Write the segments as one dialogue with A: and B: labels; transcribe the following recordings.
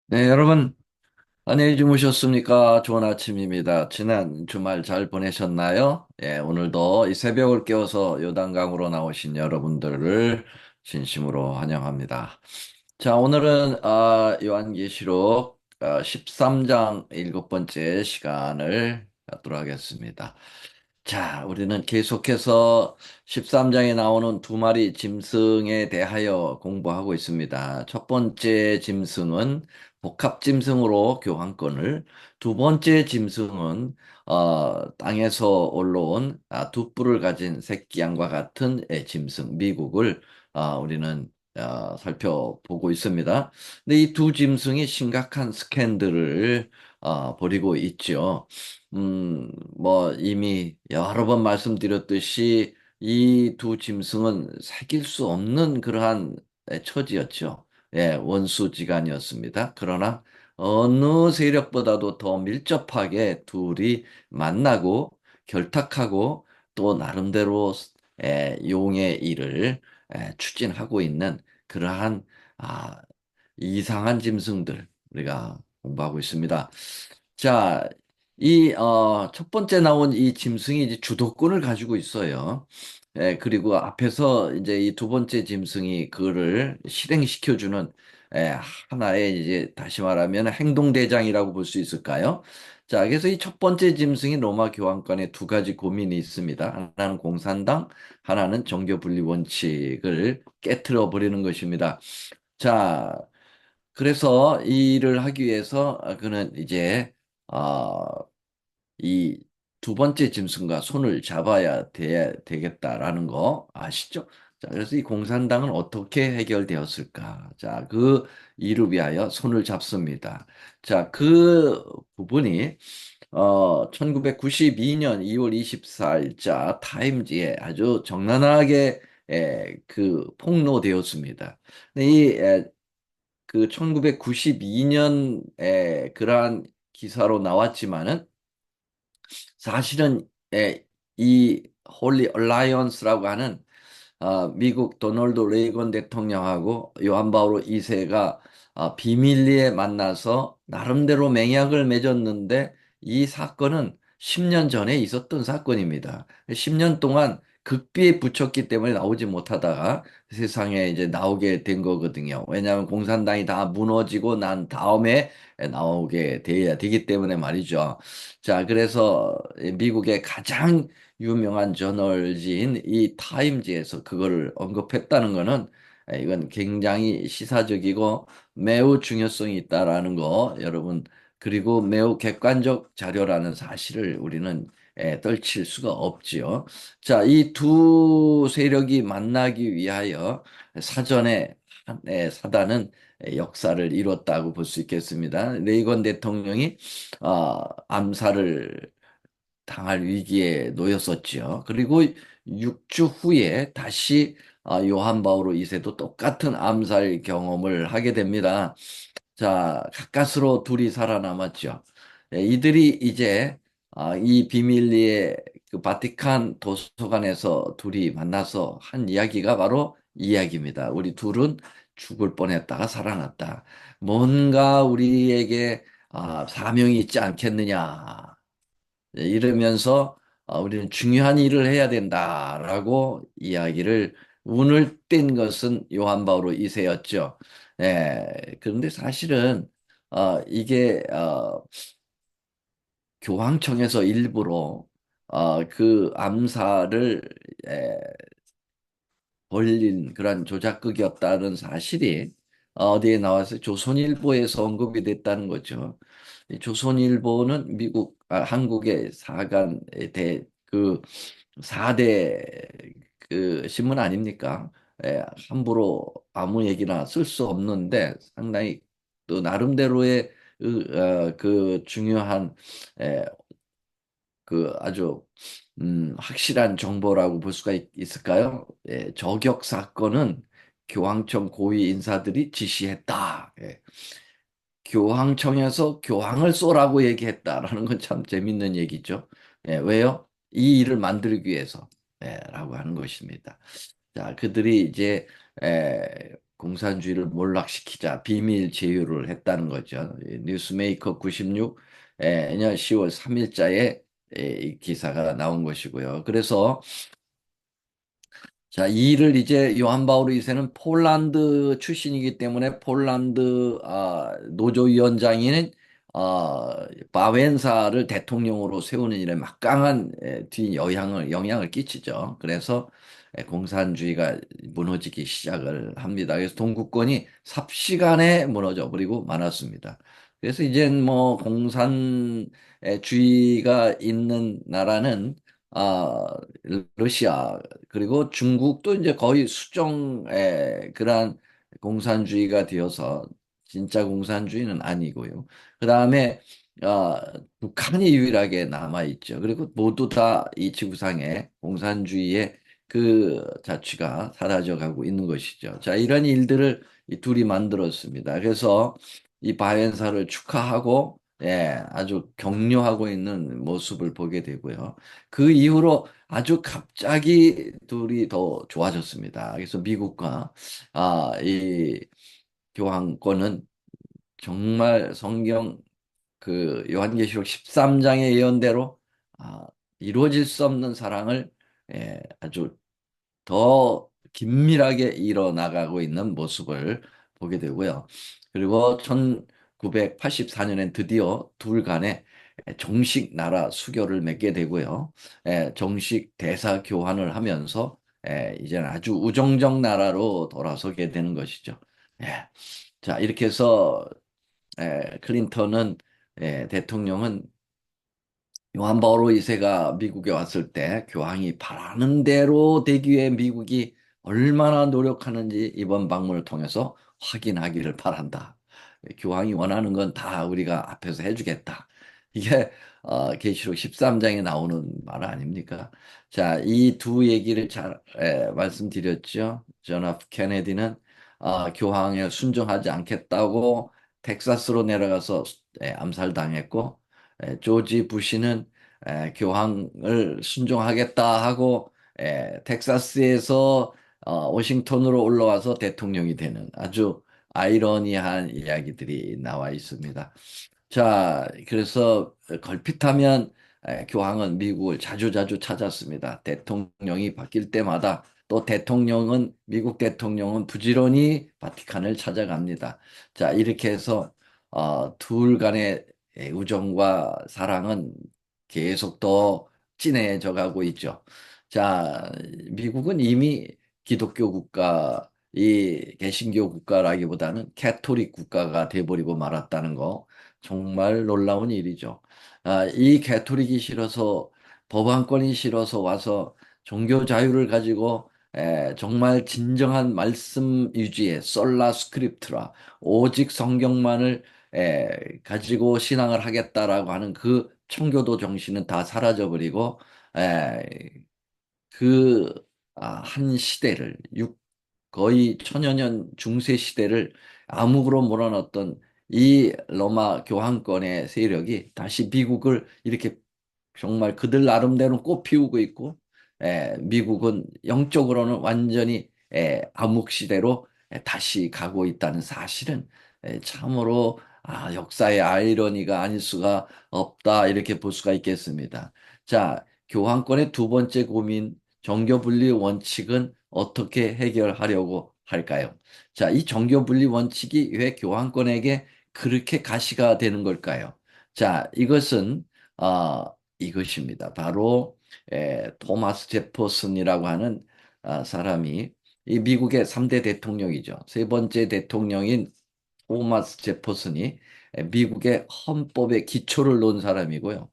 A: 네, 여러분, 안녕히 주무셨습니까? 좋은 아침입니다. 지난 주말 잘 보내셨나요? 예, 오늘도 이 새벽을 깨워서 요단강으로 나오신 여러분들을 진심으로 환영합니다. 자, 오늘은 요한계시록 13장 일곱 번째 시간을 갖도록 하겠습니다. 자, 우리는 계속해서 13장에 나오는 두 마리 짐승에 대하여 공부하고 있습니다. 첫 번째 짐승은 복합 짐승으로 교환권을, 두 번째 짐승은 땅에서 올라온 두 뿔을 가진 새끼 양과 같은 짐승, 미국을 우리는 살펴보고 있습니다. 근데 이 두 짐승이 심각한 스캔들을 벌이고 있죠. 뭐 이미 여러 번 말씀드렸듯이 이 두 짐승은 사귈 수 없는 그러한 처지였죠. 예, 원수지간이었습니다. 그러나 어느 세력보다도 더 밀접하게 둘이 만나고 결탁하고 또 나름대로 용의 일을 추진하고 있는 그러한 아, 이상한 짐승들 우리가 공부하고 있습니다. 자, 첫 번째 나온 이 짐승이 이제 주도권을 가지고 있어요. 그리고 앞에서 이제 이 두 번째 짐승이 그거를 실행시켜주는 하나의 이제 다시 말하면 행동대장이라고 볼 수 있을까요? 자, 그래서 이 첫 번째 짐승이 로마 교황관에 두 가지 고민이 있습니다. 하나는 공산당, 하나는 정교 분리 원칙을 깨트려 버리는 것입니다. 자, 그래서 이 일을 하기 위해서 그는 이제 어, 이 두 번째 짐승과 손을 잡아야 되겠다라는 거 아시죠? 자, 그래서 이 공산당은 어떻게 해결되었을까? 자, 그 이를 위하여 손을 잡습니다. 자, 그 부분이 1992년 2월 24일자 타임지에 아주 적나라하게 그 폭로되었습니다. 근데 그 1992년에 그러한 기사로 나왔지만은 사실은 이 홀리 얼라이언스라고 하는 미국 도널드 레이건 대통령하고 요한 바오로 2세가 비밀리에 만나서 나름대로 맹약을 맺었는데 이 사건은 10년 전에 있었던 사건입니다. 10년 동안 극비에 붙였기 때문에 나오지 못하다가 세상에 이제 나오게 된 거거든요. 왜냐하면 공산당이 다 무너지고 난 다음에 나오게 돼야 되기 때문에 말이죠. 자, 그래서 미국의 가장 유명한 저널지인 이 타임지에서 그거를 언급했다는 거는 이건 굉장히 시사적이고 매우 중요성이 있다라는 거 여러분 그리고 매우 객관적 자료라는 사실을 우리는 떨칠 수가 없지요. 자, 이 두 세력이 만나기 위하여 사전에 사단은 역사를 이뤘다고 볼 수 있겠습니다. 레이건 대통령이 암살을 당할 위기에 놓였었죠. 그리고 6주 후에 다시 요한 바오로 2세도 똑같은 암살 경험을 하게 됩니다. 자, 가까스로 둘이 살아남았죠. 이들이 이제 이 비밀리에 그 바티칸 도서관에서 둘이 만나서 한 이야기가 바로 이 이야기입니다. 우리 둘은 죽을 뻔했다가 살아났다. 뭔가 우리에게 사명이 있지 않겠느냐. 이러면서 우리는 중요한 일을 해야 된다라고 이야기를 운을 뗀 것은 요한 바오로 2세였죠. 그런데 사실은 이게 교황청에서 일부러 그 암살을 에, 벌린 그런 조작극이었다는 사실이 어디에 나와서 조선일보에서 언급이 됐다는 거죠. 이 조선일보는 한국의 그 4대 그 신문 아닙니까? 함부로 아무 얘기나 쓸 수 없는데 상당히 또 나름대로의 그 중요한 에, 그 아주 확실한 정보라고 볼 수가 있을까요? 저격 사건은 교황청 고위 인사들이 지시했다. 교황청에서 교황을 쏘라고 얘기했다라는 건 참 재밌는 얘기죠. 왜요? 이 일을 만들기 위해서 라고 하는 것입니다. 자, 그들이 이제 공산주의를 몰락시키자 비밀 제휴를 했다는 거죠. 뉴스메이커 96 년 10월 3일자에 이 기사가 나온 것이고요. 그래서 자, 이 일을 이제 요한 바오로 2세는 폴란드 출신이기 때문에 폴란드 노조위원장인 바웬사를 대통령으로 세우는 일에 막강한 뒤 영향을 끼치죠. 그래서 공산주의가 무너지기 시작을 합니다. 그래서 동구권이 삽시간에 무너져 버리고 말았습니다. 그래서 이제 뭐 공산주의가 있는 나라는 아, 러시아 그리고 중국도 이제 거의 수정의 그러한 공산주의가 되어서 진짜 공산주의는 아니고요. 그다음에 어, 북한이 유일하게 남아 있죠. 그리고 모두 다 이 지구상에 공산주의의 그 자취가 사라져 가고 있는 것이죠. 자, 이런 일들을 이 둘이 만들었습니다. 그래서 이 바이엔사를 축하하고 아주 격려하고 있는 모습을 보게 되고요. 그 이후로 아주 갑자기 둘이 더 좋아졌습니다. 그래서 미국과 이 교황권은 정말 성경 그 요한계시록 13장의 예언대로 아, 이루어질 수 없는 사랑을 아주 더 긴밀하게 이뤄나가고 있는 모습을 보게 되고요. 그리고 1984년엔 드디어 둘 간에 정식 나라 수교를 맺게 되고요. 정식 대사 교환을 하면서 이제는 아주 우정적 나라로 돌아서게 되는 것이죠. 예. 자, 이렇게 해서 클린턴은 대통령은 요한 바오로 2세가 미국에 왔을 때 교황이 바라는 대로 되기 위해 미국이 얼마나 노력하는지 이번 방문을 통해서 확인하기를 바란다. 교황이 원하는 건 다 우리가 앞에서 해주겠다. 이게 계시록 13장에 나오는 말 아닙니까? 자, 이 두 얘기를 잘 말씀드렸죠. 존 F 케네디는 교황에 순종하지 않겠다고 텍사스로 내려가서 암살당했고 조지 부시는 교황을 순종하겠다 하고 텍사스에서 워싱턴으로 올라와서 대통령이 되는 아주 아이러니한 이야기들이 나와 있습니다. 자, 그래서 걸핏하면 교황은 미국을 자주자주 찾았습니다. 대통령이 바뀔 때마다 또 미국 대통령은 부지런히 바티칸을 찾아갑니다. 자, 이렇게 해서 둘 간의 우정과 사랑은 계속 더 진해져 가고 있죠. 자, 미국은 이미 기독교 국가, 이 개신교 국가라기보다는 캐토릭 국가가 돼버리고 말았다는 거 정말 놀라운 일이죠. 이 캐토릭이 싫어서 법안권이 싫어서 와서 종교 자유를 가지고 정말 진정한 말씀 유지의 솔라 스크립트라 오직 성경만을 가지고 신앙을 하겠다라고 하는 그 청교도 정신은 다 사라져버리고 에, 그, 한 시대를, 거의 천여 년 중세 시대를 암흑으로 몰아넣었던 이 로마 교황권의 세력이 다시 미국을 이렇게 정말 그들 나름대로 꽃 피우고 있고, 미국은 영적으로는 완전히 암흑 시대로 다시 가고 있다는 사실은 참으로 역사의 아이러니가 아닐 수가 없다 이렇게 볼 수가 있겠습니다. 자, 교황권의 두 번째 고민, 정교분리 원칙은 어떻게 해결하려고 할까요? 자, 이 정교분리 원칙이 왜 교황권에게 그렇게 가시가 되는 걸까요? 자, 이것입니다. 바로 토마스 제퍼슨이라고 하는 사람이 이 미국의 3대 대통령이죠. 세 번째 대통령인 토마스 제퍼슨이 미국의 헌법의 기초를 놓은 사람이고요.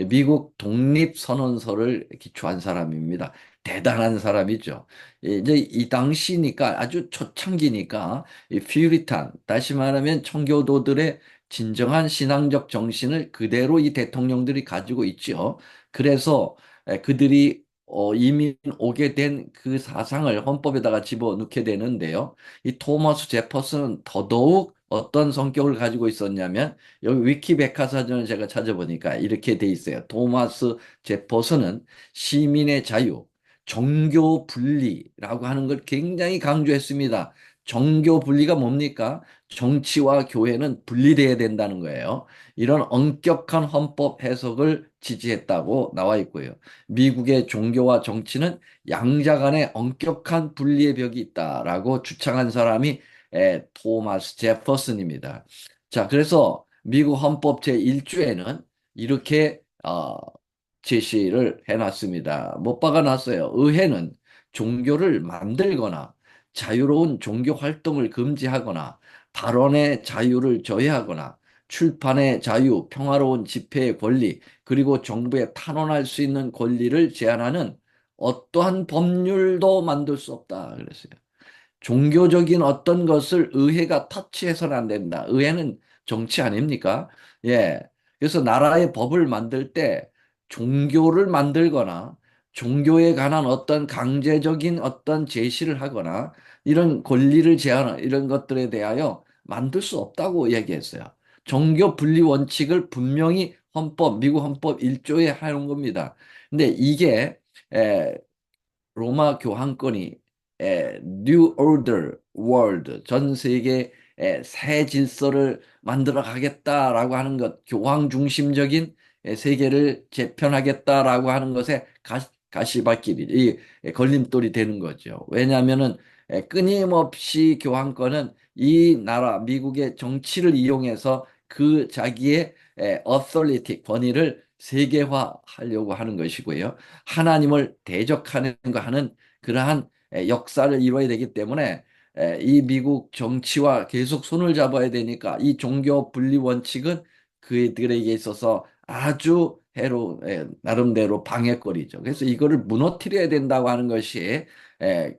A: 미국 독립선언서를 기초한 사람입니다. 대단한 사람이죠. 이제 이 당시니까 아주 초창기니까 이 퓨리탄, 다시 말하면 청교도들의 진정한 신앙적 정신을 그대로 이 대통령들이 가지고 있죠. 그래서 그들이 이민 오게 된 그 사상을 헌법에다가 집어넣게 되는데요. 이 토머스 제퍼슨은 더더욱 어떤 성격을 가지고 있었냐면 여기 위키 백과사전을 제가 찾아보니까 이렇게 돼 있어요. 토마스 제퍼슨은 시민의 자유, 종교 분리라고 하는 걸 굉장히 강조했습니다. 정교 분리가 뭡니까? 정치와 교회는 분리돼야 된다는 거예요. 이런 엄격한 헌법 해석을 지지했다고 나와 있고요. 미국의 종교와 정치는 양자 간의 엄격한 분리의 벽이 있다라고 주장한 사람이 토마스 제퍼슨입니다. 자, 그래서 미국 헌법 제1조에는 이렇게 제시를 해놨습니다. 못 박아놨어요. 의회는 종교를 만들거나 자유로운 종교 활동을 금지하거나 발언의 자유를 저해하거나 출판의 자유, 평화로운 집회의 권리, 그리고 정부에 탄원할 수 있는 권리를 제한하는 어떠한 법률도 만들 수 없다. 그랬어요. 종교적인 어떤 것을 의회가 터치해서는 안 된다. 의회는 정치 아닙니까? 예. 그래서 나라의 법을 만들 때 종교를 만들거나 종교에 관한 어떤 강제적인 어떤 제시를 하거나 이런 권리를 제한하는 이런 것들에 대하여 만들 수 없다고 얘기했어요. 종교 분리 원칙을 분명히 미국 헌법 1조에 하는 겁니다. 근데 이게 에, 로마 교황권이 New Order World 전 세계 새 질서를 만들어 가겠다라고 하는 것, 교황 중심적인 세계를 재편하겠다라고 하는 것에 가시밭길이 걸림돌이 되는 거죠. 왜냐하면은 끊임없이 교황권은 이 나라 미국의 정치를 이용해서 그 자기의 authority 권위를 세계화하려고 하는 것이고요. 하나님을 대적하는 거 하는 그러한 역사를 이루어야 되기 때문에 이 미국 정치와 계속 손을 잡아야 되니까 이 종교 분리 원칙은 그들에게 있어서 아주 나름대로 방해거리죠. 그래서 이거를 무너뜨려야 된다고 하는 것이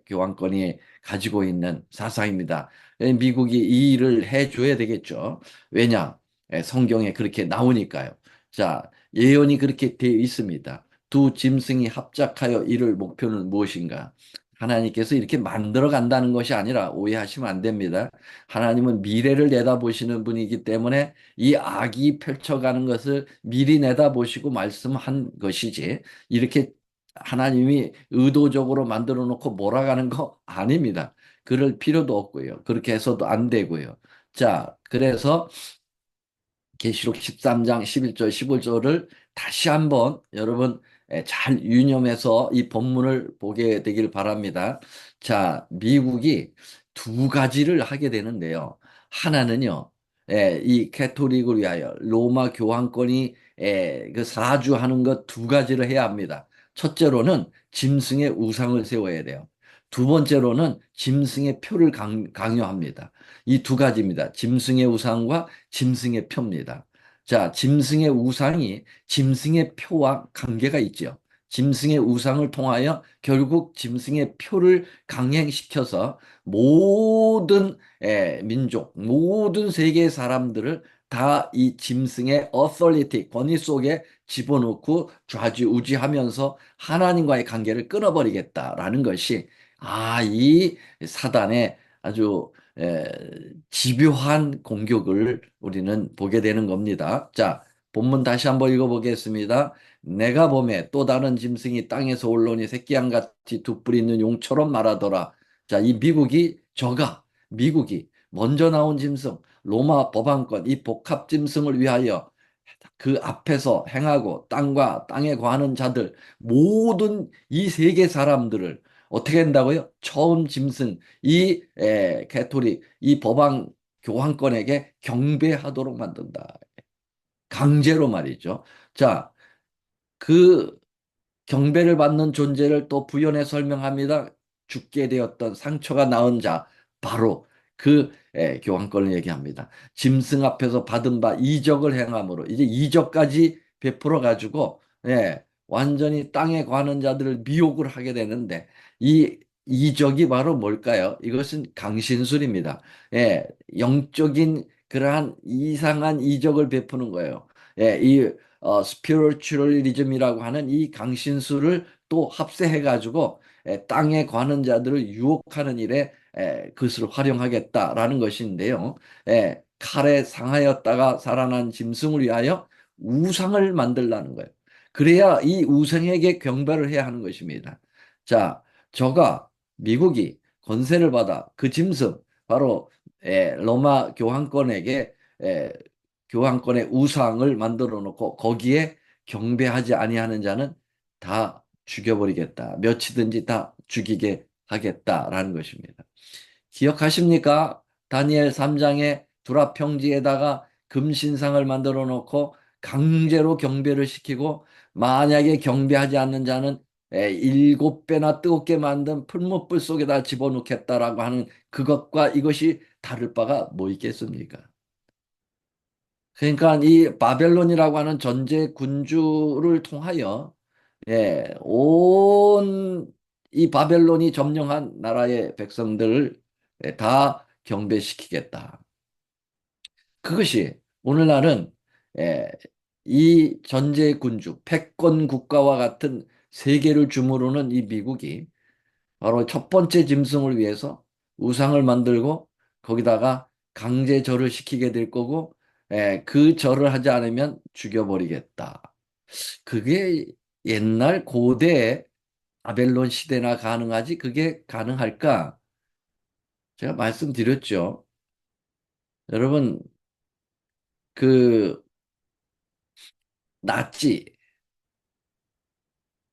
A: 교황권이 가지고 있는 사상입니다. 미국이 이 일을 해줘야 되겠죠. 왜냐? 성경에 그렇게 나오니까요. 자, 예언이 그렇게 되어 있습니다. 두 짐승이 합작하여 이룰 목표는 무엇인가? 하나님께서 이렇게 만들어 간다는 것이 아니라 오해하시면 안 됩니다. 하나님은 미래를 내다보시는 분이기 때문에 이 악이 펼쳐가는 것을 미리 내다보시고 말씀한 것이지 이렇게 하나님이 의도적으로 만들어 놓고 몰아가는 거 아닙니다. 그럴 필요도 없고요. 그렇게 해서도 안 되고요. 자, 그래서 계시록 13장 11절 15절을 다시 한번 여러분 잘 유념해서 이 본문을 보게 되길 바랍니다. 자, 미국이 두 가지를 하게 되는데요. 하나는요. 이 캐토릭을 위하여 로마 교황권이 그 사주하는 것 두 가지를 해야 합니다. 첫째로는 짐승의 우상을 세워야 돼요. 두 번째로는 짐승의 표를 강요합니다. 이 두 가지입니다. 짐승의 우상과 짐승의 표입니다. 자, 짐승의 우상이 짐승의 표와 관계가 있죠. 짐승의 우상을 통하여 결국 짐승의 표를 강행시켜서 모든 민족, 모든 세계의 사람들을 다 이 짐승의 authority, 권위 속에 집어넣고 좌지우지하면서 하나님과의 관계를 끊어버리겠다라는 것이 이 사단의 아주 에, 집요한 공격을 우리는 보게 되는 겁니다. 자, 본문 다시 한번 읽어보겠습니다. 내가 보매 또 다른 짐승이 땅에서 올라오니 새끼양같이 두 뿔 있는 용처럼 말하더라. 자, 이 미국이 먼저 나온 짐승, 로마 법왕권, 이 복합 짐승을 위하여 그 앞에서 행하고 땅과 땅에 거하는 자들, 모든 이 세계 사람들을 어떻게 한다고요? 처음 짐승, 개토릭, 이 법왕 교황권에게 경배하도록 만든다. 강제로 말이죠. 자, 그 경배를 받는 존재를 또 부연해 설명합니다. 죽게 되었던 상처가 나은 자, 바로 그 교환권을 얘기합니다. 짐승 앞에서 받은 바 이적을 행함으로 이제 이적까지 베풀어 가지고 완전히 땅에 관한 자들을 미혹을 하게 되는데 이 이적이 바로 뭘까요? 이것은 강신술입니다. 영적인 그러한 이상한 이적을 베푸는 거예요. 이 스피리추얼리즘이라고 하는 이 강신술을 또 합세해 가지고 땅에 관한 자들을 유혹하는 일에 그것을 활용하겠다라는 것인데요. 칼에 상하였다가 살아난 짐승을 위하여 우상을 만들라는 거예요. 그래야 이 우상에게 경배를 해야 하는 것입니다. 자, 미국이 권세를 받아 그 짐승 바로 로마 교황권에게 교황권의 우상을 만들어 놓고 거기에 경배하지 아니하는 자는 다 죽여버리겠다. 며치든지 다 죽이게 하겠다라는 것입니다. 기억하십니까? 다니엘 3장에 두라 평지에다가 금신상을 만들어 놓고 강제로 경배를 시키고 만약에 경배하지 않는 자는 일곱 배나 뜨겁게 만든 풀무불 속에다 집어넣겠다라고 하는 그것과 이것이 다를 바가 뭐 있겠습니까? 그러니까 이 바벨론이라고 하는 전제 군주를 통하여 온 이 바벨론이 점령한 나라의 백성들을 다 경배시키겠다. 그것이 오늘날은 예, 이 전제 군주, 패권 국가와 같은 세계를 주무르는 이 미국이 바로 첫 번째 짐승을 위해서 우상을 만들고 거기다가 강제 절을 시키게 될 거고 그 절을 하지 않으면 죽여버리겠다. 그게 옛날 고대 바벨론 시대나 가능하지? 그게 가능할까? 제가 말씀드렸죠. 여러분, 그 나치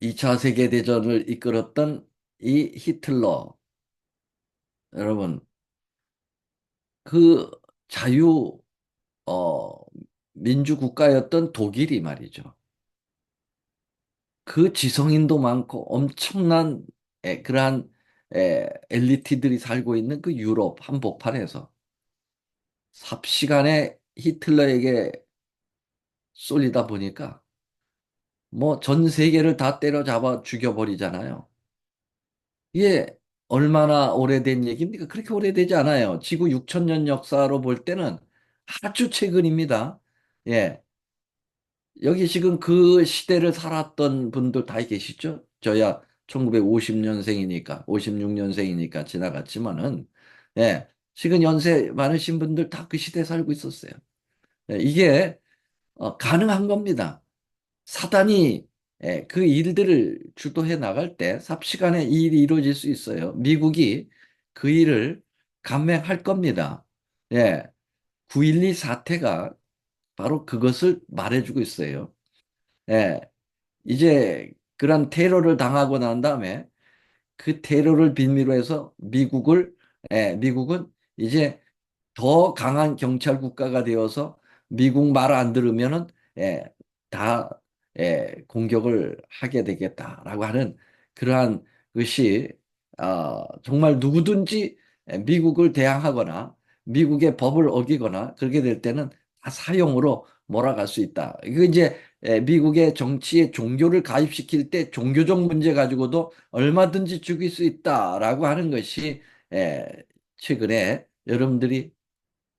A: 2차 세계대전을 이끌었던 이 히틀러, 여러분, 그 자유 어, 민주국가였던 독일이 말이죠. 그 지성인도 많고 엄청난 그러한 엘리트들이 살고 있는 그 유럽 한복판에서 삽시간에 히틀러에게 쏠리다 보니까 뭐 전 세계를 다 때려잡아 죽여버리잖아요. 이게 얼마나 오래된 얘기입니까? 그렇게 오래되지 않아요. 지구 6천 년 역사로 볼 때는 아주 최근입니다. 예. 여기 지금 그 시대를 살았던 분들 다 계시죠? 저야 1950년생이니까, 56년생이니까 지나갔지만은, 예, 지금 연세 많으신 분들 다 그 시대에 살고 있었어요. 예, 이게 가능한 겁니다. 사단이 그 일들을 주도해 나갈 때 삽시간에 이 일이 이루어질 수 있어요. 미국이 그 일을 감행할 겁니다. 예, 9.12 사태가 바로 그것을 말해주고 있어요. 예, 이제 그런 테러를 당하고 난 다음에 그 테러를 빌미로 해서 미국은 이제 더 강한 경찰 국가가 되어서 미국 말 안 들으면은 예, 다 공격을 하게 되겠다라고 하는 그러한 것이 정말 누구든지 미국을 대항하거나 미국의 법을 어기거나 그렇게 될 때는 다 사형으로 몰아갈 수 있다. 이거 이제 미국의 정치에 종교를 가입시킬 때 종교적 문제 가지고도 얼마든지 죽일 수 있다라고 하는 것이 에, 최근에 여러분들이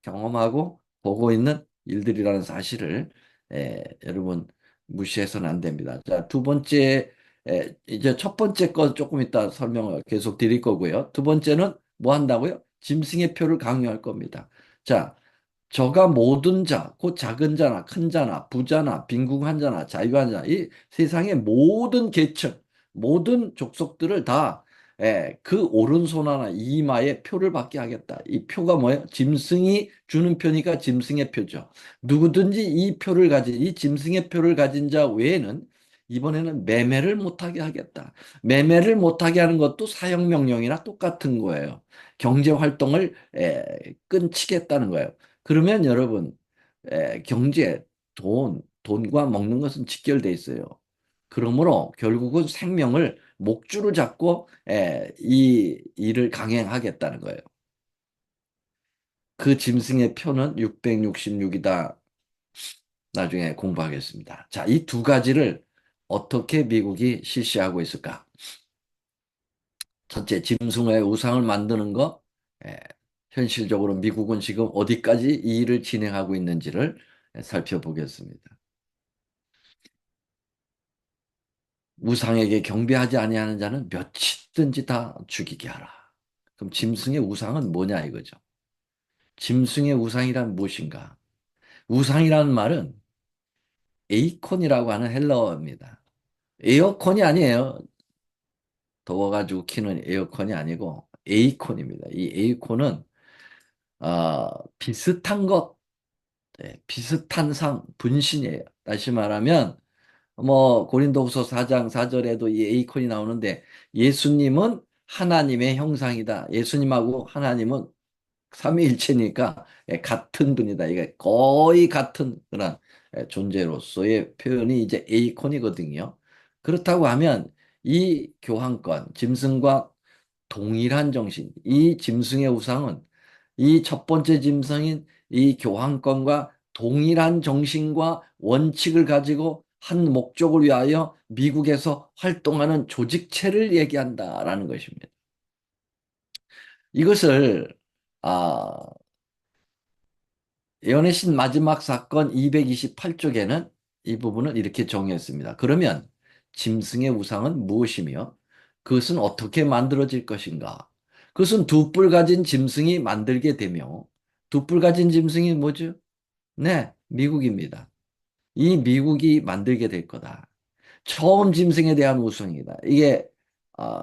A: 경험하고 보고 있는 일들이라는 사실을 여러분 무시해서는 안 됩니다. 자, 두 번째, 이제 첫 번째 거 조금 이따 설명을 계속 드릴 거고요. 두 번째는 뭐 한다고요? 짐승의 표를 강요할 겁니다. 자, 저가 모든 자, 곧 작은 자나 큰 자나 부자나 빈궁한 자나 자유한 자, 이 세상의 모든 계층, 모든 족속들을 다 그 오른손 하나 이마에 표를 받게 하겠다. 이 표가 뭐예요? 짐승이 주는 표니까 짐승의 표죠. 누구든지 이 표를 가진, 이 짐승의 표를 가진 자 외에는 이번에는 매매를 못하게 하겠다. 매매를 못하게 하는 것도 사형명령이나 똑같은 거예요. 경제 활동을 끊치겠다는 거예요. 그러면 여러분, 경제, 돈과 먹는 것은 직결돼 있어요. 그러므로 결국은 생명을 목줄을 잡고 이 일을 강행하겠다는 거예요. 그 짐승의 표는 666이다. 나중에 공부하겠습니다. 자, 이 두 가지를 어떻게 미국이 실시하고 있을까? 첫째, 짐승의 우상을 만드는 거, 에, 현실적으로 미국은 지금 어디까지 이 일을 진행하고 있는지를 살펴보겠습니다. 우상에게 경배하지 아니하는 자는 몇이든지 다 죽이게 하라. 그럼 짐승의 우상은 뭐냐 이거죠. 짐승의 우상이란 무엇인가? 우상이라는 말은 에이콘이라고 하는 헬라어입니다. 에어컨이 아니에요. 더워가지고 키는 에어컨이 아니고 에이콘입니다. 이 에이콘은 비슷한 것, 비슷한 상, 분신이에요. 다시 말하면 뭐 고린도후서 4장 4절에도 이 에이콘이 나오는데 예수님은 하나님의 형상이다. 예수님하고 하나님은 삼위일체니까 같은 분이다. 이게 거의 같은 그런 존재로서의 표현이 이제 에이콘이거든요. 그렇다고 하면 이 교환권, 짐승과 동일한 정신, 이 짐승의 우상은 이 첫 번째 짐승인 이 교환권과 동일한 정신과 원칙을 가지고 한 목적을 위하여 미국에서 활동하는 조직체를 얘기한다라는 것입니다. 이것을 아, 예언의 신 마지막 사건 228쪽에는 이 부분을 이렇게 정의했습니다. 그러면 짐승의 우상은 무엇이며 그것은 어떻게 만들어질 것인가? 그것은 두 뿔 가진 짐승이 만들게 되며 두 뿔 가진 짐승이 뭐죠? 네, 미국입니다. 이 미국이 만들게 될 거다. 처음 짐승에 대한 우상이다. 이게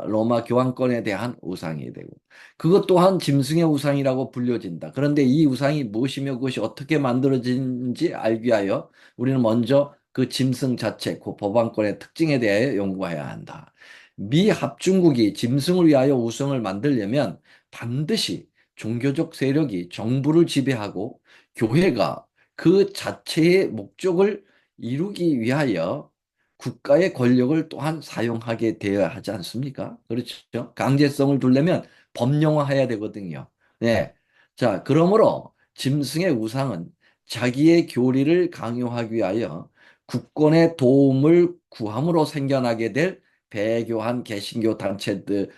A: 로마 교황권에 대한 우상이 되고 그것 또한 짐승의 우상이라고 불려진다. 그런데 이 우상이 무엇이며 그것이 어떻게 만들어진지 알기 위하여 우리는 먼저 그 짐승 자체, 그 법안권의 특징에 대하여 연구해야 한다. 미 합중국이 짐승을 위하여 우상을 만들려면 반드시 종교적 세력이 정부를 지배하고 교회가 그 자체의 목적을 이루기 위하여 국가의 권력을 또한 사용하게 되어야 하지 않습니까? 그렇죠? 강제성을 두려면 법령화해야 되거든요. 네. 자, 그러므로 짐승의 우상은 자기의 교리를 강요하기 위하여 국권의 도움을 구함으로 생겨나게 될 배교한 개신교 단체들,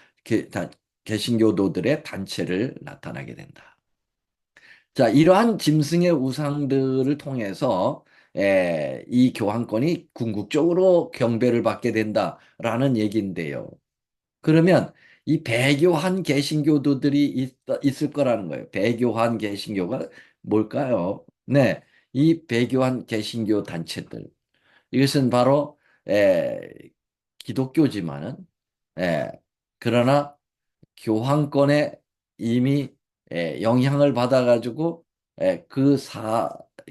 A: 개신교도들의 단체를 나타나게 된다. 자, 이러한 짐승의 우상들을 통해서 이 교황권이 궁극적으로 경배를 받게 된다라는 얘기인데요. 그러면 이 배교한 개신교도들이 있을 거라는 거예요. 배교한 개신교가 뭘까요? 네, 이 배교한 개신교 단체들. 이것은 바로 에, 기독교지만은 에, 그러나 교황권에 이미 영향을 받아가지고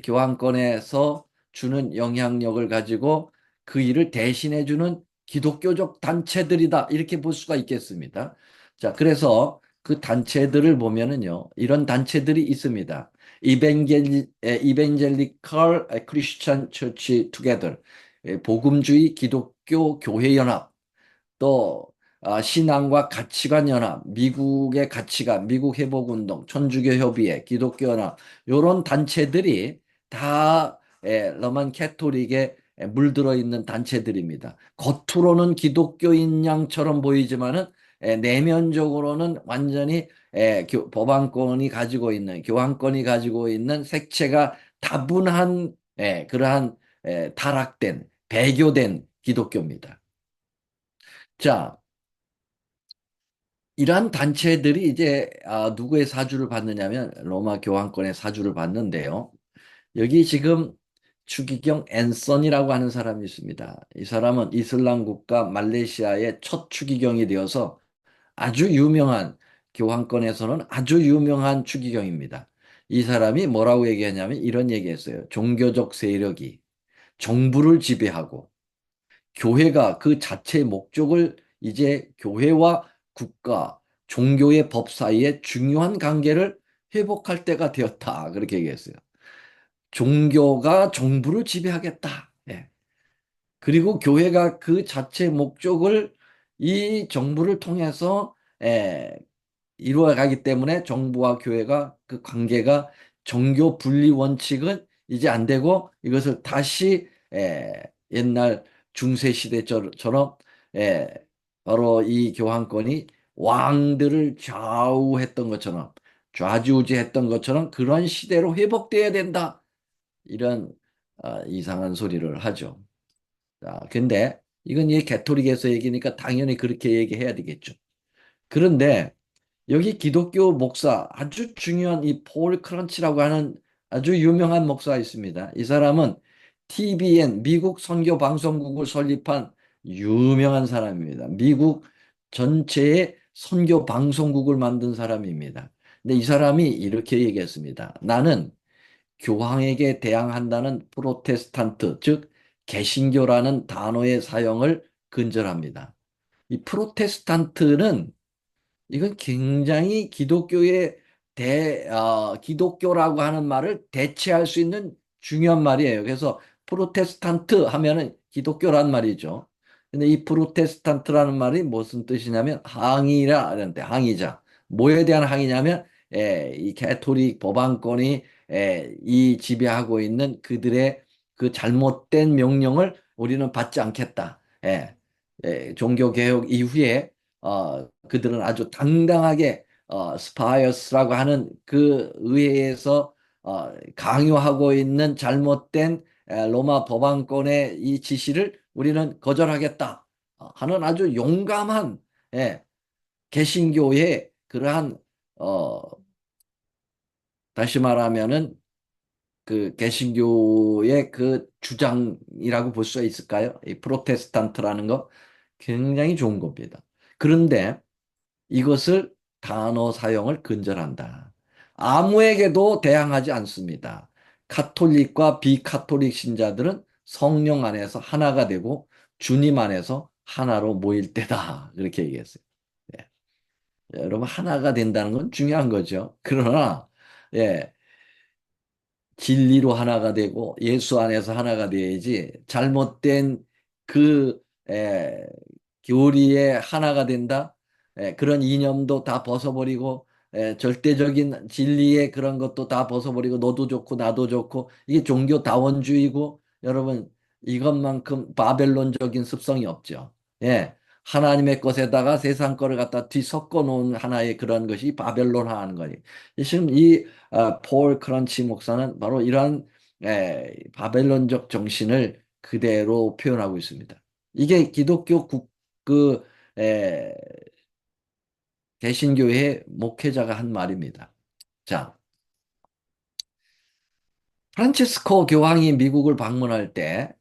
A: 교황권에서 주는 영향력을 가지고 그 일을 대신해주는 기독교적 단체들이다. 이렇게 볼 수가 있겠습니다. 자, 그래서 그 단체들을 보면은요, 이런 단체들이 있습니다. 이벤젤리컬 크리스천 처치 투게더, 복음주의 기독교 교회 연합, 또 신앙과 가치관 연합, 미국의 가치관, 미국 회복운동, 천주교 협의회, 기독교 연합 이런 단체들이 다 로만 캐토릭에 물들어 있는 단체들입니다. 겉으로는 기독교인 양처럼 보이지만은 내면적으로는 완전히 법안권이 가지고 있는 교황권이 가지고 있는 색채가 다분한 그러한 타락된 배교된 기독교입니다. 자, 이러한 단체들이 이제 누구의 사주를 받느냐면 로마 교황권의 사주를 받는데요. 여기 지금 추기경 앤선이라고 하는 사람이 있습니다. 이 사람은 이슬람 국가 말레이시아의 첫 추기경이 되어서 아주 유명한 교황권에서는 아주 유명한 추기경입니다. 이 사람이 뭐라고 얘기하냐면 이런 얘기했어요. 종교적 세력이 정부를 지배하고 교회가 그 자체의 목적을 이제 교회와 국가, 종교의 법 사이에 중요한 관계를 회복할 때가 되었다. 그렇게 얘기했어요. 종교가 정부를 지배하겠다. 예. 그리고 교회가 그 자체의 목적을 이 정부를 통해서 예, 이루어가기 때문에 정부와 교회가 그 관계가 종교 분리 원칙은 이제 안 되고 이것을 다시 옛날 중세 시대처럼 에, 바로 이 교황권이 왕들을 좌우했던 것처럼 좌지우지했던 것처럼 그런 시대로 회복돼야 된다. 이런 이상한 소리를 하죠. 자, 근데 이건 이 개토릭에서 얘기니까 당연히 그렇게 얘기해야 되겠죠. 그런데 여기 기독교 목사 아주 중요한 이 폴 크런치라고 하는 아주 유명한 목사가 있습니다. 이 사람은 TBN 미국 선교 방송국을 설립한 유명한 사람입니다. 미국 전체의 선교 방송국을 만든 사람입니다. 근데 이 사람이 이렇게 얘기했습니다. 나는 교황에게 대항한다는 프로테스탄트, 즉 개신교라는 단어의 사용을 근절합니다. 이 프로테스탄트는 이건 굉장히 기독교라고 하는 말을 대체할 수 있는 중요한 말이에요. 그래서 프로테스탄트 하면은 기독교란 말이죠. 근데 이 프로테스탄트라는 말이 무슨 뜻이냐면 항의라 하는데 항의자. 뭐에 대한 항의냐면 이 캐토릭 법안권이 이 지배하고 있는 그들의 그 잘못된 명령을 우리는 받지 않겠다. 종교개혁 이후에 그들은 아주 당당하게 스파이어스라고 하는 그 의회에서 강요하고 있는 잘못된 로마 법안권의 이 지시를 우리는 거절하겠다 하는 아주 용감한 예, 개신교의 그러한 어, 다시 말하면은 그 개신교의 그 주장이라고 볼 수 있을까요? 이 프로테스탄트라는 거 굉장히 좋은 겁니다. 그런데 이것을 단어 사용을 근절한다. 아무에게도 대항하지 않습니다. 카톨릭과 비카톨릭 신자들은 성령 안에서 하나가 되고 주님 안에서 하나로 모일 때다. 그렇게 얘기했어요. 예. 여러분, 하나가 된다는 건 중요한 거죠. 그러나, 예, 진리로 하나가 되고 예수 안에서 하나가 되어야지 잘못된 그 에, 교리에 하나가 된다. 그런 이념도 다 벗어버리고 절대적인 진리의 그런 것도 다 벗어버리고 너도 좋고 나도 좋고 이게 종교다원주의고 여러분 이것만큼 바벨론적인 습성이 없죠. 예. 하나님의 것에다가 세상 거를 갖다 뒤섞어 놓은 하나의 그런 것이 바벨론화하는 거예요. 지금 이 폴 크런치 목사는 바로 이러한 바벨론적 정신을 그대로 표현하고 있습니다. 이게 기독교 그 에, 개신교의 목회자가 한 말입니다. 자, 프란치스코 교황이 미국을 방문할 때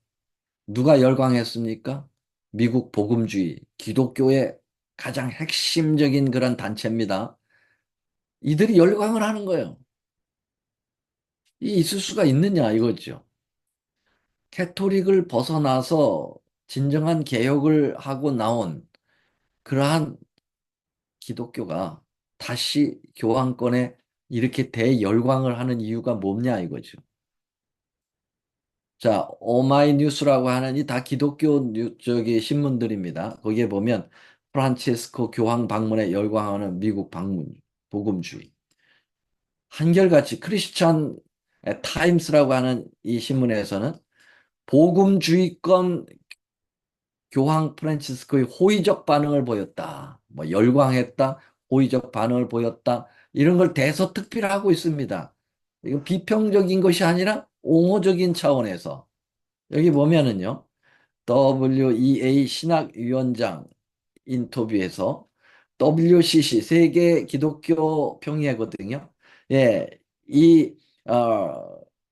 A: 누가 열광했습니까? 미국 복음주의, 기독교의 가장 핵심적인 그런 단체입니다. 이들이 열광을 하는 거예요. 이 있을 수가 있느냐 이거죠. 캐토릭을 벗어나서 진정한 개혁을 하고 나온 그러한 기독교가 다시 교황권에 이렇게 대열광을 하는 이유가 뭐냐 이거죠. 자, 오마이뉴스라고 하는 이 다 기독교 저기 신문들입니다. 거기에 보면 프란체스코 교황 방문에 열광하는 미국 방문, 복음주의. 한결같이 크리스천 타임스라고 하는 이 신문에서는 복음주의권 교황 프란치스코의 호의적 반응을 보였다. 뭐 열광했다, 호의적 반응을 보였다. 이런 걸 대서특필하고 있습니다. 이거 비평적인 것이 아니라 옹호적인 차원에서 여기 보면은요. WEA 신학위원장 인터뷰에서 WCC 세계 기독교 평의회거든요. 예, 이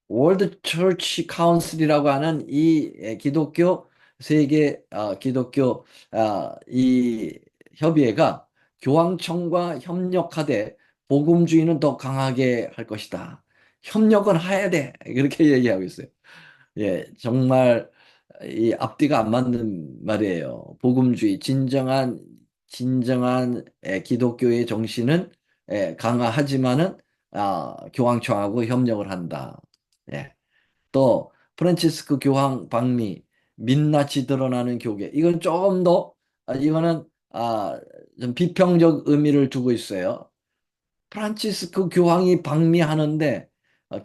A: 월드 처치 카운슬이라고 하는 이 기독교 세계 기독교 이 협의회가 교황청과 협력하되 복음주의는 더 강하게 할 것이다. 협력은 해야 돼. 그렇게 얘기하고 있어요. 예, 정말 이 앞뒤가 안 맞는 말이에요. 복음주의, 진정한 기독교의 정신은 강화하지만은 교황청하고 협력을 한다. 예. 또 프란치스코 교황 방미, 민낯이 드러나는 교계. 이건 조금 더 이거는 좀 비평적 의미를 두고 있어요. 프란치스코 교황이 방미하는데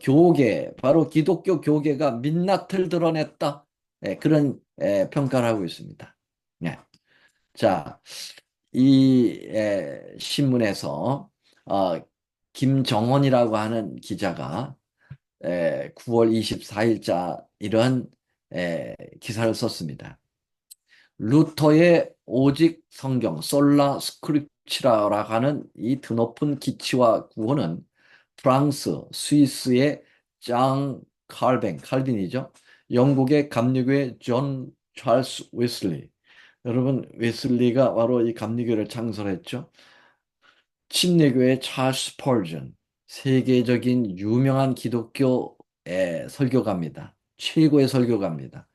A: 교계, 바로 기독교 교계가 민낯을 드러냈다. 그런 평가를 하고 있습니다. 네. 자, 이 신문에서 어, 김정원이라고 하는 기자가 9월 24일자 이런 기사를 썼습니다. 루터의 오직 성경, 솔라 스크립치라라고 하는 이 드높은 기치와 구호는 프랑스, 스위스의 장 칼빈이죠. 영국의 감리교의 존 찰스 웨슬리. 여러분, 웨슬리가 바로 이 감리교를 창설했죠. 침례교회 찰스 스펄전, 세계적인 유명한 기독교의 설교가입니다. 최고의 설교가입니다.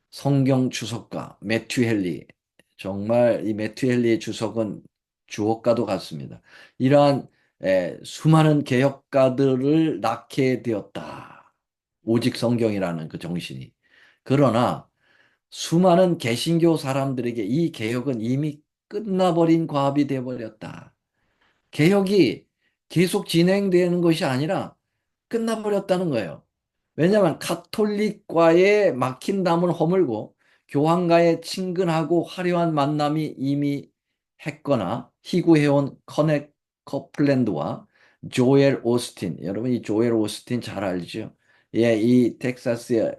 A: 성경 주석가 매튜 헨리, 정말 이 매튜 헨리의 주석은 주옥과도 같습니다. 이러한 수많은 개혁가들을 낳게 되었다. 오직 성경이라는 그 정신이. 그러나 수많은 개신교 사람들에게 이 개혁은 이미 끝나버린 과업이 되어버렸다. 개혁이 계속 진행되는 것이 아니라 끝나버렸다는 거예요. 왜냐하면 카톨릭과의 막힌 담을 허물고 교황과의 친근하고 화려한 만남이 이미 했거나 희구해온 커넥 커플랜드와 조엘 오스틴, 여러분 이 조엘 오스틴 잘 알죠? 예, 이 텍사스의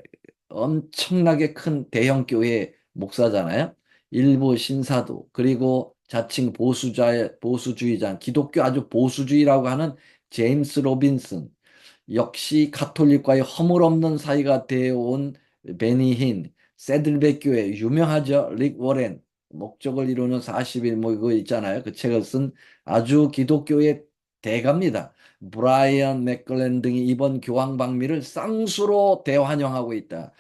A: 엄청나게 큰 대형 교회 목사잖아요. 일부 신사도 그리고 자칭 보수주의자, 기독교 아주 보수주의라고 하는 제임스 로빈슨, 역시 가톨릭과의 허물없는 사이가 되어온 베니 힌, 새들백 교회 유명하죠. 릭 워렌, 목적을 이루는 40일 뭐 이거 있잖아요. 그 책을 쓴 아주 기독교의 대가입니다. 브라이언 맥클렌 등이 이번 교황 방미를 쌍수로 대환영하고 있다.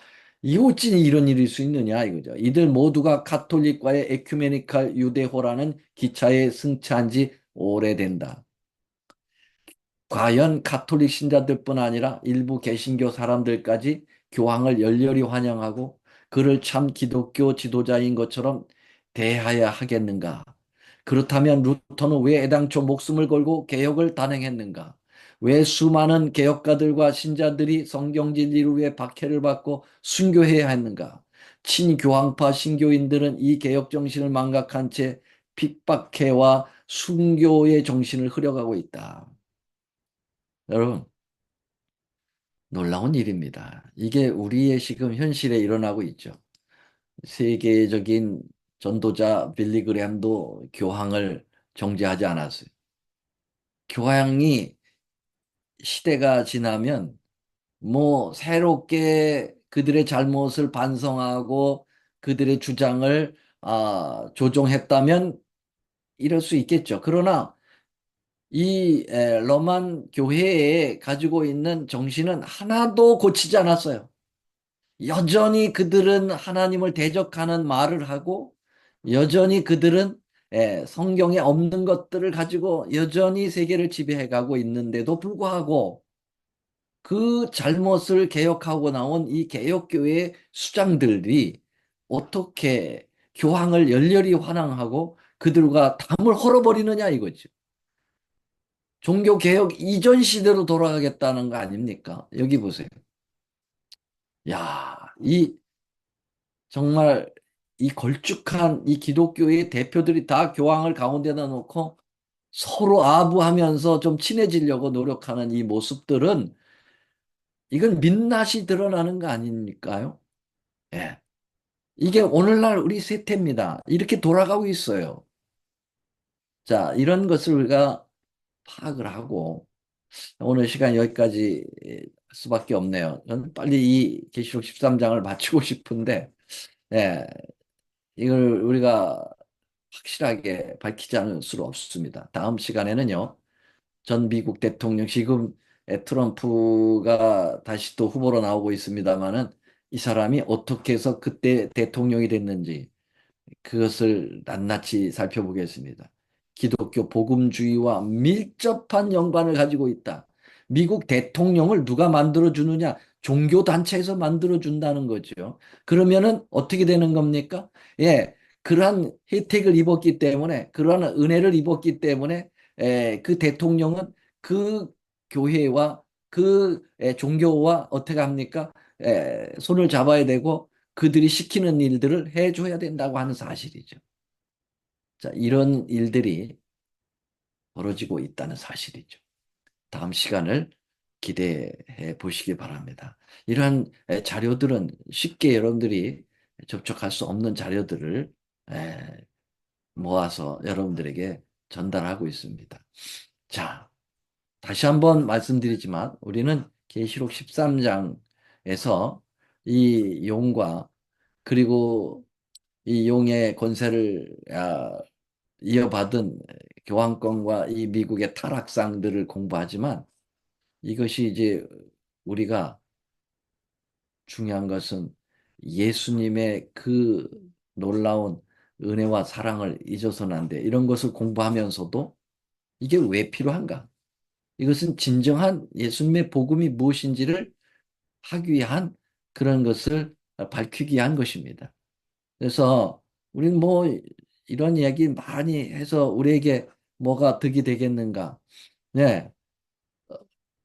A: 이 어찌 이런 일일 수 있느냐 이거죠. 이들 모두가 가톨릭과의 에큐메니칼 유대호라는 기차에 승차한 지 오래된다. 과연 가톨릭 신자들뿐 아니라 일부 개신교 사람들까지 교황을 열렬히 환영하고 그를 참 기독교 지도자인 것처럼 대해야 하겠는가? 그렇다면 루터는 왜 애당초 목숨을 걸고 개혁을 단행했는가? 왜 수많은 개혁가들과 신자들이 성경 진리를 위해 박해를 받고 순교해야 했는가? 친교황파 신교인들은 이 개혁 정신을 망각한 채 핍박해와 순교의 정신을 흐려가고 있다. 여러분, 놀라운 일입니다. 이게 우리의 지금 현실에 일어나고 있죠. 세계적인 전도자 빌리 그레함도 교황을 정죄하지 않았어요. 교황이 시대가 지나면 뭐 새롭게 그들의 잘못을 반성하고 그들의 주장을 조정했다면 이럴 수 있겠죠. 그러나 이 로만 교회에 가지고 있는 정신은 하나도 고치지 않았어요. 여전히 그들은 하나님을 대적하는 말을 하고 여전히 그들은 성경에 없는 것들을 가지고 여전히 세계를 지배해가고 있는데도 불구하고 그 잘못을 개혁하고 나온 이 개혁교회의 수장들이 어떻게 교황을 열렬히 환영하고 그들과 담을 헐어버리느냐 이거죠. 종교개혁 이전 시대로 돌아가겠다는 거 아닙니까? 여기 보세요. 야, 정말 이 걸쭉한 이 기독교의 대표들이 다 교황을 가운데다 놓고 서로 아부하면서 좀 친해지려고 노력하는 이 모습들은 이건 민낯이 드러나는 거 아닙니까요? 예. 이게 오늘날 우리 세태입니다. 이렇게 돌아가고 있어요. 자, 이런 것을 우리가 파악을 하고 오늘 시간 여기까지 할 수밖에 없네요. 저는 빨리 이 계시록 13장을 마치고 싶은데 예, 이걸 우리가 확실하게 밝히지 않을 수 없습니다. 다음 시간에는요, 전 미국 대통령, 지금 트럼프가 다시 또 후보로 나오고 있습니다만은 이 사람이 어떻게 해서 그때 대통령이 됐는지, 그것을 낱낱이 살펴보겠습니다. 기독교 복음주의와 밀접한 연관을 가지고 있다. 미국 대통령을 누가 만들어주느냐? 종교단체에서 만들어준다는 거죠. 그러면은 어떻게 되는 겁니까? 예, 그러한 혜택을 입었기 때문에, 그러한 은혜를 입었기 때문에, 그 대통령은 그 교회와 그 종교와 어떻게 합니까? 손을 잡아야 되고, 그들이 시키는 일들을 해줘야 된다고 하는 사실이죠. 자, 이런 일들이 벌어지고 있다는 사실이죠. 다음 시간을 기대해 보시기 바랍니다. 이러한 자료들은 쉽게 여러분들이 접촉할 수 없는 자료들을 에, 모아서 여러분들에게 전달하고 있습니다. 자, 다시 한번 말씀드리지만 우리는 계시록 13장에서 이 용과 그리고 이 용의 권세를 이어받은 교황권과 이 미국의 타락상들을 공부하지만 이것이 이제 우리가 중요한 것은 예수님의 그 놀라운 은혜와 사랑을 잊어서는 안 돼. 이런 것을 공부하면서도 이게 왜 필요한가? 이것은 진정한 예수님의 복음이 무엇인지를 하기 위한 그런 것을 밝히기 위한 것입니다. 그래서 우리는 뭐 이런 이야기 많이 해서 우리에게 뭐가 득이 되겠는가? 네.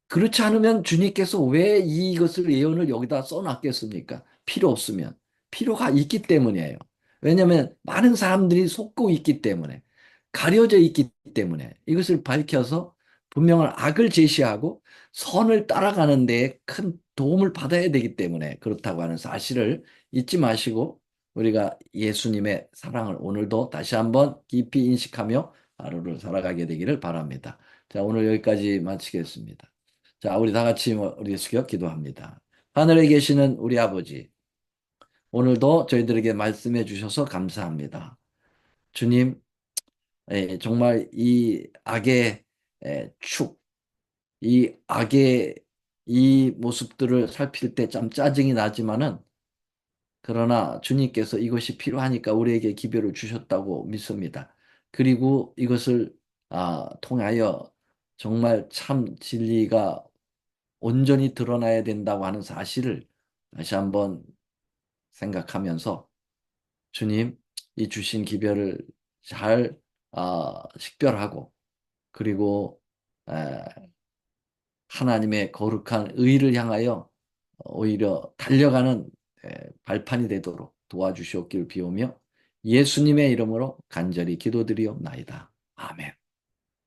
A: 그렇지 않으면 주님께서 왜 이것을 예언을 여기다 써놨겠습니까? 필요 없으면. 필요가 있기 때문이에요. 왜냐하면 많은 사람들이 속고 있기 때문에, 가려져 있기 때문에 이것을 밝혀서 분명한 악을 제시하고 선을 따라가는 데에 큰 도움을 받아야 되기 때문에 그렇다고 하는 사실을 잊지 마시고 우리가 예수님의 사랑을 오늘도 다시 한번 깊이 인식하며 하루를 살아가게 되기를 바랍니다. 자, 오늘 여기까지 마치겠습니다. 자, 우리 다 같이 우리 숙여 기도합니다. 하늘에 계시는 우리 아버지, 오늘도 저희들에게 말씀해 주셔서 감사합니다. 주님, 정말 이 악의 이 악의 이 모습들을 살필 때 참 짜증이 나지만은 그러나 주님께서 이것이 필요하니까 우리에게 기별을 주셨다고 믿습니다. 그리고 이것을 통하여 정말 참 진리가 온전히 드러나야 된다고 하는 사실을 다시 한번 생각하면서 주님, 이 주신 기별을 잘 식별하고 그리고 에, 하나님의 거룩한 의를 향하여 오히려 달려가는 발판이 되도록 도와주시옵기를 비우며 예수님의 이름으로 간절히 기도드리옵나이다. 아멘.